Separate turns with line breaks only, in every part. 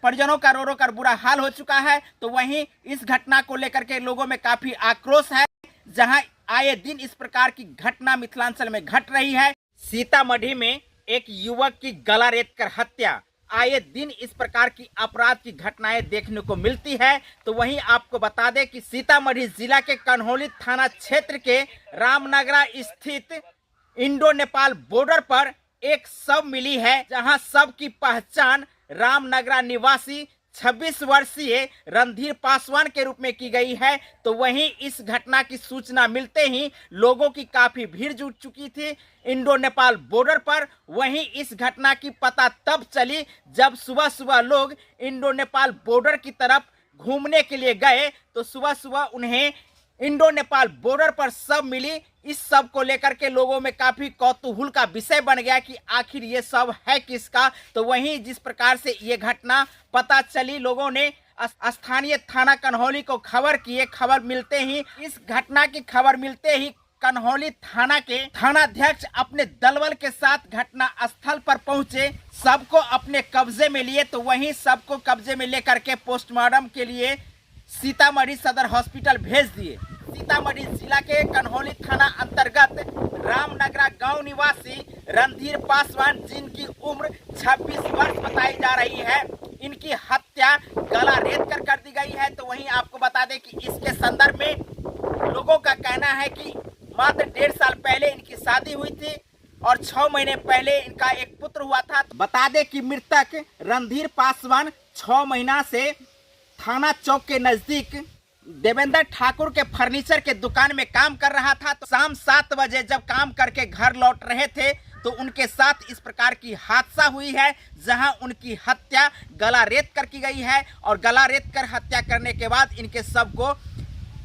परिजनों का रो रो कर बुरा हाल हो चुका है। तो वहीं इस घटना को लेकर के लोगों में काफी आक्रोश है, जहां आए दिन इस प्रकार की घटना मिथिलांचल में घट रही है। सीतामढ़ी में एक युवक की गला रेत कर हत्या, आए दिन इस प्रकार की अपराध की घटनाएं देखने को मिलती है। तो वहीं आपको बता दें कि सीतामढ़ी जिला के कन्हौली थाना क्षेत्र के रामनगरा स्थित इंडो नेपाल बॉर्डर पर एक शव मिली है, जहां शव की पहचान रामनगरा निवासी 26 वर्षीय रणधीर पासवान के रूप में की गई है। तो वहीं इस घटना की सूचना मिलते ही लोगों की काफी भीड़ जुट चुकी थी इंडो नेपाल बॉर्डर पर। वहीं इस घटना की पता तब चली जब सुबह सुबह लोग इंडो नेपाल बॉर्डर की तरफ घूमने के लिए गए, तो सुबह सुबह उन्हें इंडो नेपाल बॉर्डर पर शव मिली। इस शव को लेकर के लोगों में काफी कौतूहल का विषय बन गया कि आखिर ये शव है किसका। तो वहीं जिस प्रकार से ये घटना पता चली, लोगों ने स्थानीय थाना कन्हौली को खबर की। खबर मिलते ही, इस घटना की खबर मिलते ही कन्हौली थाना के थानाध्यक्ष अपने दलबल के साथ घटना स्थल पर पहुंचे, सबको अपने कब्जे में लिए। तो वहीं सबको कब्जे में लेकर के पोस्टमार्टम के लिए सीतामढ़ी सदर हॉस्पिटल भेज दिए। सीतामढ़ी जिला के कन्हौली थाना अंतर्गत रामनगरा गांव निवासी रणधीर पासवान, जिनकी उम्र 26 वर्ष बताई जा रही है, इनकी हत्या गला रेत कर दी गई है। तो वहीं आपको बता दें कि इसके संदर्भ में लोगों का कहना है कि मात्र 1.5 साल पहले इनकी शादी हुई थी और 6 महीने पहले इनका एक पुत्र हुआ था। बता दें कि मृतक रणधीर पासवान 6 महीना से थाना चौक के नजदीक देवेंद्र ठाकुर के फर्नीचर के दुकान में काम कर रहा था। तो शाम 7 बजे जब काम करके घर लौट रहे थे, तो उनके साथ इस प्रकार की हादसा हुई है, जहां उनकी हत्या गला रेत कर की गई है। और गला रेत कर हत्या करने के बाद इनके शव को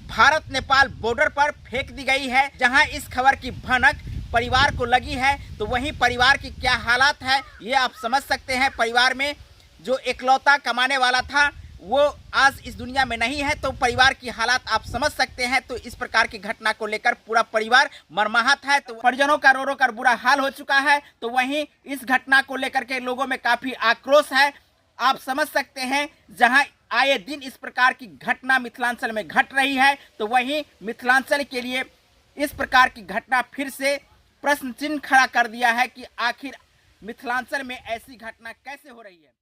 भारत नेपाल बॉर्डर पर फेंक दी गई है। जहां इस खबर की भनक परिवार को लगी है, तो वहीं परिवार की क्या हालात है ये आप समझ सकते हैं। परिवार में जो इकलौता कमाने वाला था वो आज इस दुनिया में नहीं है, तो परिवार की हालात आप समझ सकते हैं। तो इस प्रकार की घटना को लेकर पूरा परिवार मर्माहत है। तो परिजनों का रो रो कर बुरा हाल हो चुका है। तो वहीं इस घटना को लेकर के लोगों में काफी आक्रोश है, आप समझ सकते हैं। जहां आए दिन इस प्रकार की घटना मिथिलांचल में घट रही है, तो वहीं मिथिलांचल के लिए इस प्रकार की घटना फिर से प्रश्न चिन्ह खड़ा कर दिया है कि आखिर मिथिलांचल में ऐसी घटना कैसे हो रही है।